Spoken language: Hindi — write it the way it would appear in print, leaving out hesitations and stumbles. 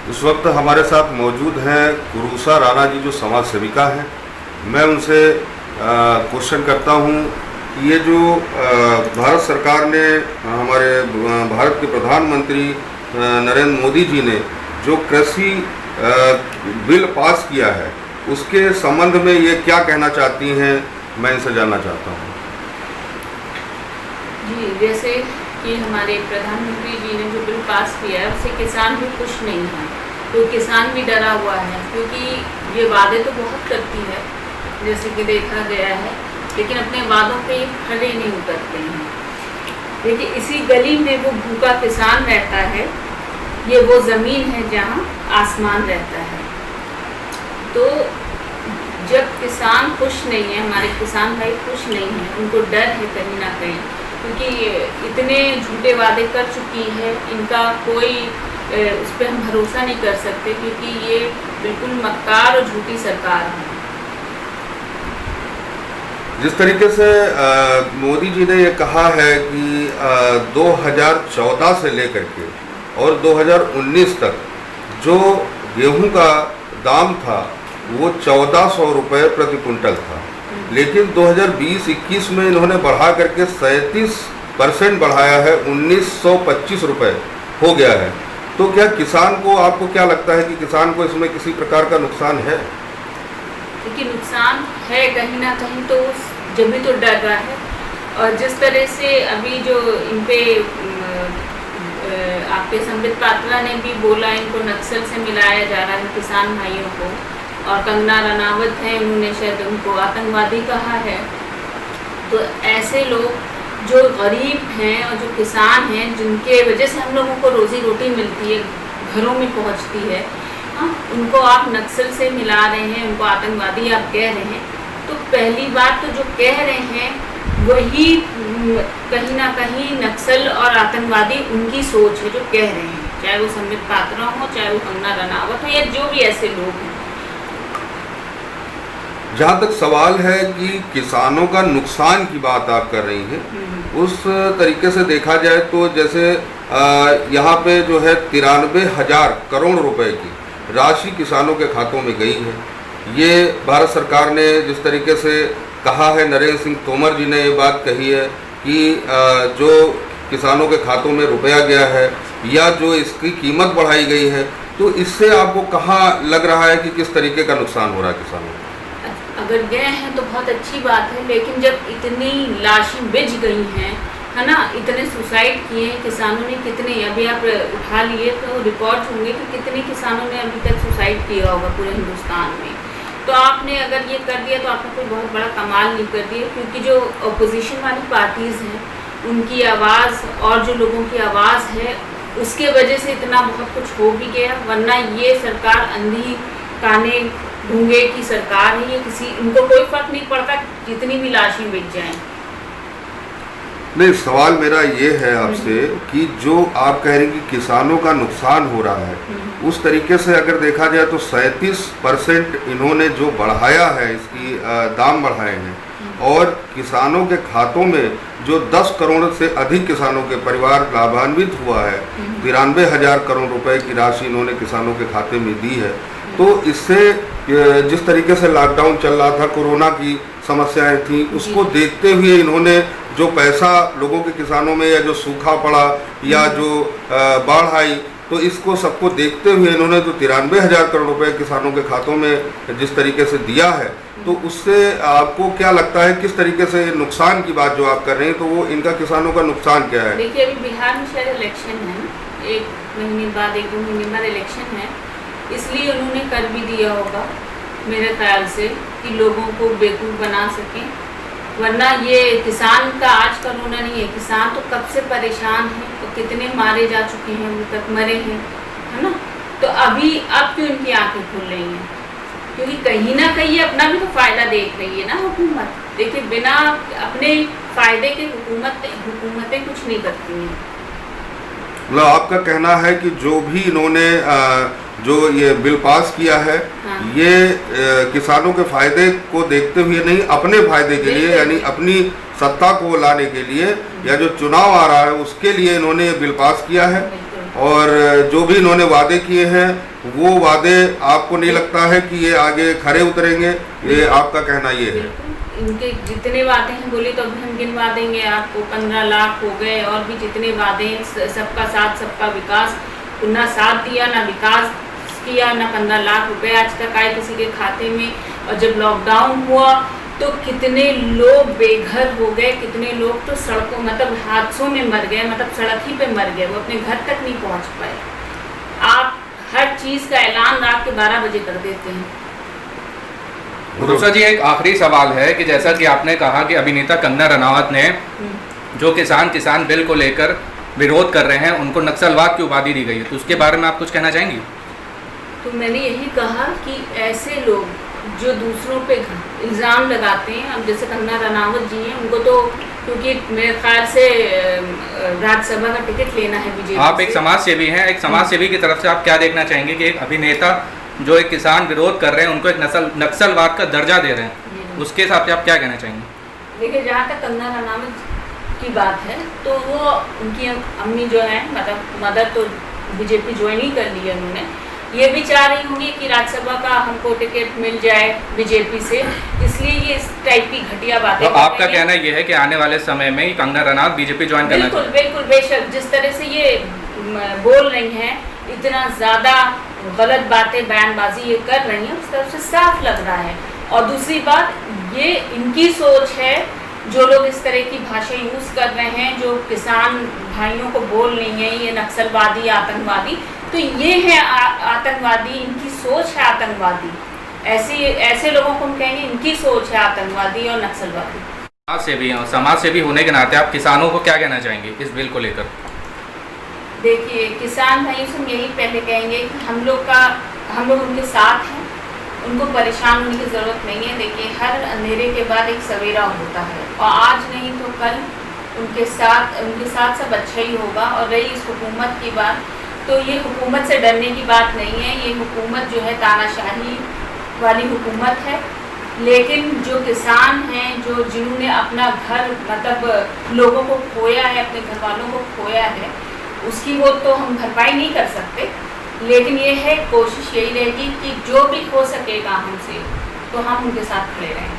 इस वक्त हमारे साथ मौजूद हैं कुरूसा राणा जी, जो समाज सेविका हैं। मैं उनसे क्वेश्चन करता हूं कि ये जो भारत सरकार ने, हमारे भारत के प्रधानमंत्री नरेंद्र मोदी जी ने जो कृषि बिल पास किया है, उसके संबंध में ये क्या कहना चाहती हैं, मैं इनसे जानना चाहता हूँ। जी, जैसे कि हमारे प्रधानमंत्री जी ने जो बिल पास किया है उससे किसान भी खुश नहीं है, तो किसान भी डरा हुआ है, क्योंकि ये वादे तो बहुत करती है जैसे कि देखा गया है, लेकिन अपने वादों पे खड़े नहीं उतरते हैं। देखिए, इसी गली में वो भूखा किसान रहता है, ये वो ज़मीन है जहाँ आसमान रहता है। तो जब किसान खुश नहीं है, हमारे किसान भाई खुश नहीं हैं, उनको डर है कहीं ना कहीं, क्योंकि इतने झूठे वादे कर चुकी है, इनका कोई उस पर हम भरोसा नहीं कर सकते, क्योंकि ये बिल्कुल मक्कार और झूठी सरकार है। जिस तरीके से मोदी जी ने ये कहा है कि 2014 से लेकर के और 2019 तक जो गेहूं का दाम था वो 1400 रुपये प्रति कुंटल था, लेकिन 2020-21 में इन्होंने बढ़ा करके 37% बढ़ाया है, 1925 रुपये हो गया है। तो क्या किसान को, आपको क्या लगता है कि किसान को इसमें किसी प्रकार का नुकसान है? क्योंकि नुकसान है कहीं ना कहीं, तो जब भी तो डर रहा है। और जिस तरह से अभी जो इन पे आपके संबित पात्रा ने भी बोला, इनको नक्सल से मिलाया जा रहा है किसान भाइयों को, और कंगना रनावत है, उन्होंने शायद उनको आतंकवादी कहा है। तो ऐसे लोग जो गरीब हैं और जो किसान हैं, जिनके वजह से हम लोगों को रोजी रोटी मिलती है, घरों में पहुंचती है, उनको आप नक्सल से मिला रहे हैं, उनको आतंकवादी आप कह रहे हैं। तो पहली बात तो जो कह रहे हैं वही कहीं ना कहीं नक्सल और आतंकवादी उनकी सोच है जो कह रहे हैं, चाहे वो संबित पात्रा हो, चाहे वो कंगना रनावत हो, या जो भी ऐसे लोग हैं। जहाँ तक सवाल है कि किसानों का नुकसान की बात आप कर रही हैं, उस तरीके से देखा जाए तो जैसे यहाँ पे जो है 93,000 करोड़ रुपए की राशि किसानों के खातों में गई है। ये भारत सरकार ने जिस तरीके से कहा है, नरेंद्र सिंह तोमर जी ने ये बात कही है कि जो किसानों के खातों में रुपया गया है या जो इसकी कीमत बढ़ाई गई है, तो इससे आपको कहाँ लग रहा है कि किस तरीके का नुकसान हो रहा है किसानों को? अगर गए हैं तो बहुत अच्छी बात है, लेकिन जब इतनी लाशें बिछ गई हैं, है ना, इतने सुसाइड किए हैं किसानों ने, कितने अभी आप उठा लिए तो रिकॉर्ड होंगे कि कितने किसानों ने अभी तक सुसाइड किया होगा पूरे हिंदुस्तान में। तो आपने अगर ये कर दिया तो आपने कोई बहुत बड़ा कमाल नहीं कर दिया, क्योंकि जो अपोजिशन वाली पार्टीज़ हैं उनकी आवाज़ और जो लोगों की आवाज़ है उसके वजह से इतना बहुत कुछ हो भी गया, वरना ये सरकार अंधी काने गूंगे की सरकार है। ये इनको कोई फर्क नहीं पड़ता जितनी भी लाशें बिक जाएं। नहीं, सवाल मेरा ये है आपसे कि जो आप कह रहे हैं कि किसानों का नुकसान हो रहा है, उस तरीके से अगर देखा जाए तो 37% इन्होंने जो बढ़ाया है, इसकी दाम बढ़ाए हैं, और किसानों के खातों में जो 10 करोड़ से अधिक किसानों के परिवार लाभान्वित हुआ है, 93,000 करोड़ रुपए की राशि इन्होंने किसानों के खाते में दी है। तो इससे जिस तरीके से लॉकडाउन चल रहा था, कोरोना की समस्याएं थी, उसको देखते हुए इन्होंने जो पैसा लोगों के किसानों में, या जो सूखा पड़ा या जो बाढ़ आई, तो इसको सबको देखते हुए इन्होंने जो 93,000 करोड़ रुपए किसानों के खातों में जिस तरीके से दिया है, तो उससे आपको क्या लगता है, किस तरीके से नुकसान की बात जो आप कर रहे हैं, तो वो इनका किसानों का नुकसान क्या है? देखिए, अभी बिहार में शायद इलेक्शन है, 1 महीने बाद, 1-2 महीने बाद इलेक्शन है, इसलिए उन्होंने कर भी दिया होगा मेरे ख्याल से कि लोगों को बेवकूफ़ बना सकें। वरना ये किसान का आज कोरोना नहीं है, किसान तो कब से परेशान है, तो कितने मारे जा चुके हैं, अभी तक मरे हैं, है ना। तो अब क्यों इनकी आंखें खुल रही हैं? क्योंकि कहीं ना कहीं अपना भी तो फ़ायदा देख रही है ना हुकूमत। देखिए, बिना अपने फ़ायदे के हुकूमतें कुछ नहीं करती हैं। मतलब आपका कहना है कि जो भी इन्होंने जो ये बिल पास किया है, हाँ, ये किसानों के फायदे को देखते हुए नहीं, अपने फायदे के लिए, यानी अपनी सत्ता को लाने के लिए, या जो चुनाव आ रहा है उसके लिए इन्होंने ये बिल पास किया है। और जो भी इन्होंने वादे किए हैं वो वादे आपको नहीं लगता है कि ये आगे खरे उतरेंगे? ये आपका कहना ये है? इनके जितने वादे हैं बोले तो अभी हम गिनवा देंगे आपको। 15 लाख हो गए और भी जितने वादे हैं, सबका साथ सबका विकास, ना साथ दिया ना विकास किया, ना 15 लाख रुपए आज तक आए किसी के खाते में। और जब लॉकडाउन हुआ तो कितने लोग बेघर हो गए, कितने लोग तो सड़कों मतलब हादसों में मर गए, मतलब सड़क ही पे मर गए, वो अपने घर तक नहीं पहुंच पाए। आप हर चीज़ का ऐलान रात के 12 बजे कर देते हैं। भरोसा जी, एक आखिरी सवाल है कि जैसा कि आपने कहा कि अभिनेता कंगना रनावत ने जो किसान बिल को लेकर विरोध कर रहे हैं उनको नक्सलवाद की उपाधि दी गई है, तो उसके बारे में आप कुछ कहना चाहेंगी? तो मैंने यही कहा कि ऐसे लोग जो दूसरों पे इल्ज़ाम लगाते हैं, अब जैसे कंगना रनावत जी हैं, उनको तो क्योंकि मेरे ख्याल से राज्यसभा का टिकट लेना है बीजेपी। आप एक समाज सेवी हैं, एक समाज सेवी की तरफ से आप क्या देखना चाहेंगे कि एक अभिनेता जो एक किसान विरोध कर रहे हैं उनको एक नक्सलवाद का दर्जा दे रहे हैं, उसके हिसाब से आप क्या कहना चाहेंगे? देखिए, जहाँ तक कंगना रनावत की बात है तो वो उनकी अम्मी जो है, मतलब मदर तो बीजेपी ज्वाइन ही कर ली है उन्होंने, ये भी चाह रही होंगी कि राज्यसभा का हमको टिकट मिल जाए बीजेपी से, इसलिए ये इस टाइप की घटिया बातें। तो आपका कहना ये है कि आने वाले समय में कंगना रनावत बीजेपी ज्वाइन करना चाहिए? बिल्कुल बेशक, जिस तरह से ये बोल रही हैं, इतना ज़्यादा गलत बातें बयानबाजी ये कर रही हैं, उस तरफ से साफ लग रहा है। और दूसरी बात, ये इनकी सोच है, जो लोग इस तरह की भाषा यूज़ कर रहे हैं, जो किसान भाइयों को बोल रही हैं ये नक्सलवादी आतंकवादी, तो ये है आतंकवादी, इनकी सोच है आतंकवादी। ऐसे लोगों को हम कहेंगे इनकी सोच है आतंकवादी और नक्सलवादी। समाज सेवी होने के नाते आप किसानों को क्या कहना चाहेंगे इस बिल को लेकर? देखिए, किसान भाइयों से हम यही पहले कहेंगे कि हम लोग उनके साथ हैं, उनको परेशान होने की ज़रूरत नहीं है। देखिए, हर अंधेरे के बाद एक सवेरा होता है, और आज नहीं तो कल उनके साथ सब अच्छा ही होगा। और रही इस हुकूमत की बात, तो ये हुकूमत से डरने की बात नहीं है। ये हुकूमत जो है तानाशाही वाली हुकूमत है, लेकिन जो किसान हैं, जिन्होंने अपना घर मतलब लोगों को खोया है, अपने घर वालों को खोया है, उसकी वो तो हम भरपाई नहीं कर सकते, लेकिन ये है कोशिश यही रहेगी कि जो भी हो सकेगा हमसे तो हम उनके साथ खड़े रहें।